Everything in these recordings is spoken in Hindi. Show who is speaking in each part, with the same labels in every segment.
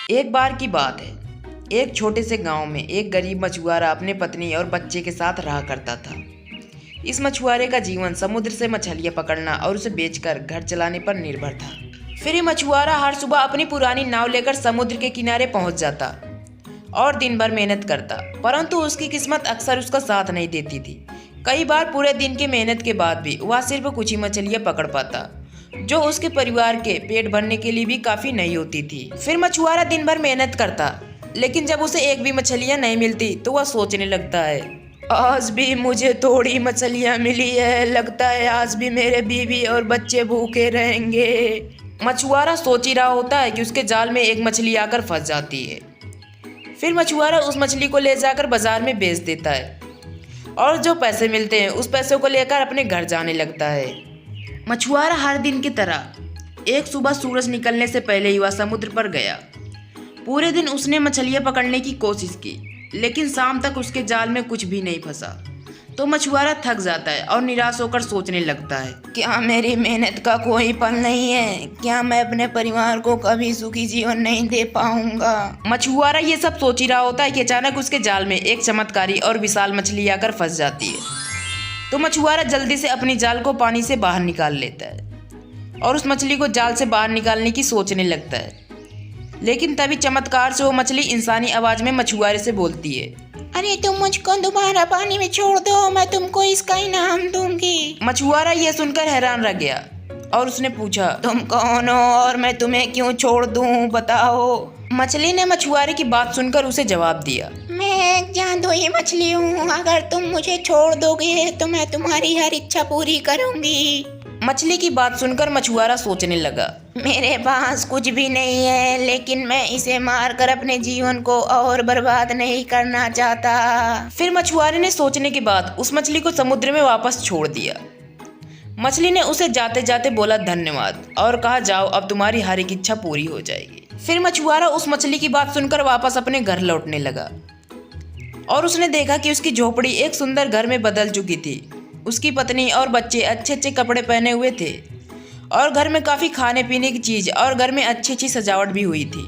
Speaker 1: एक बार की बात है। एक छोटे से गांव में एक गरीब मछुआरा अपने पत्नी और बच्चे के साथ रहा करता था। इस मछुआरे का जीवन समुद्र से मछलियां पकड़ना और उसे बेचकर घर चलाने पर निर्भर था। फिर ये मछुआरा हर सुबह अपनी पुरानी नाव लेकर समुद्र के किनारे पहुंच जाता और दिन भर मेहनत करता, परंतु उसकी किस्मत अक्सर उसका साथ नहीं देती थी। कई बार पूरे दिन की मेहनत के बाद भी वह सिर्फ कुछ ही मछलियां पकड़ पाता, जो उसके परिवार के पेट भरने के लिए भी काफी नहीं होती थी। फिर मछुआरा दिन भर मेहनत करता, लेकिन जब उसे एक भी मछलियां नहीं मिलती तो वह सोचने लगता है, आज भी मुझे थोड़ी मछलियां मिली है, लगता है आज भी मेरे बीवी और बच्चे भूखे रहेंगे। मछुआरा सोच ही रहा होता है कि उसके जाल में एक मछली आकर फंस जाती है। फिर मछुआरा उस मछली को ले जाकर बाजार में बेच देता है और जो पैसे मिलते हैं उस पैसों को लेकर अपने घर जाने लगता है। मछुआरा हर दिन की तरह एक सुबह सूरज निकलने से पहले ही वह समुद्र पर गया। पूरे दिन उसने मछलियां पकड़ने की कोशिश की, लेकिन शाम तक उसके जाल में कुछ भी नहीं फंसा। तो मछुआरा थक जाता है और निराश होकर सोचने लगता है, क्या मेरी मेहनत का कोई फल नहीं है? क्या मैं अपने परिवार को कभी सुखी जीवन नहीं दे पाऊंगा? मछुआरा ये सब सोच ही रहा होता है कि अचानक उसके जाल में एक चमत्कारी और विशाल मछली आकर फंस जाती है। तो मछुआरा जल्दी से अपनी जाल को पानी से बाहर निकाल लेता है और उस मछली को जाल से बाहर निकालने की सोचने लगता है। लेकिन तभी चमत्कार से वो मछली इंसानी आवाज में मछुआरे से बोलती है,
Speaker 2: अरे तुम मुझको दोबारा पानी में छोड़ दो, मैं तुमको इसका इनाम दूंगी।
Speaker 1: मछुआरा ये सुनकर हैरान रह गया और उसने पूछा,
Speaker 2: तुम कौन हो और मैं तुम्हें क्यों छोड़ दूं, बताओ।
Speaker 1: मछली ने मछुआरे की बात सुनकर उसे जवाब दिया,
Speaker 2: मैं एक जादुई मछली हूँ, अगर तुम मुझे छोड़ दोगे तो मैं तुम्हारी हर इच्छा पूरी करूंगी।
Speaker 1: मछली की बात सुनकर मछुआरा सोचने लगा,
Speaker 2: मेरे पास कुछ भी नहीं है, लेकिन मैं इसे मारकर अपने जीवन को और बर्बाद नहीं करना चाहता।
Speaker 1: फिर मछुआरे ने सोचने के बाद उस मछली को समुद्र में वापस छोड़ दिया। मछली ने उसे जाते जाते बोला धन्यवाद और कहा, जाओ अब तुम्हारी हर एक इच्छा पूरी हो जाएगी। फिर मछुआरा उस मछली की बात सुनकर वापस अपने घर लौटने लगा और उसने देखा कि उसकी झोपड़ी एक सुंदर घर में बदल चुकी थी। उसकी पत्नी और बच्चे अच्छे अच्छे कपड़े पहने हुए थे और घर में काफी खाने पीने की चीज और घर में अच्छी अच्छी सजावट भी हुई थी।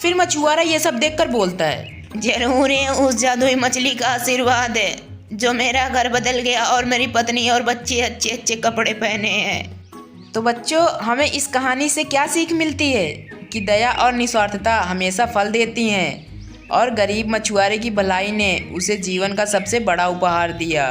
Speaker 1: फिर मछुआरा ये सब देखकर बोलता है,
Speaker 2: जरूर है उस जादुई मछली का आशीर्वाद है जो मेरा घर बदल गया और मेरी पत्नी और बच्चे अच्छे अच्छे कपड़े पहने हैं।
Speaker 1: तो बच्चों, हमें इस कहानी से क्या सीख मिलती है कि दया और निस्वार्थता हमेशा फल देती हैं और गरीब मछुआरे की भलाई ने उसे जीवन का सबसे बड़ा उपहार दिया।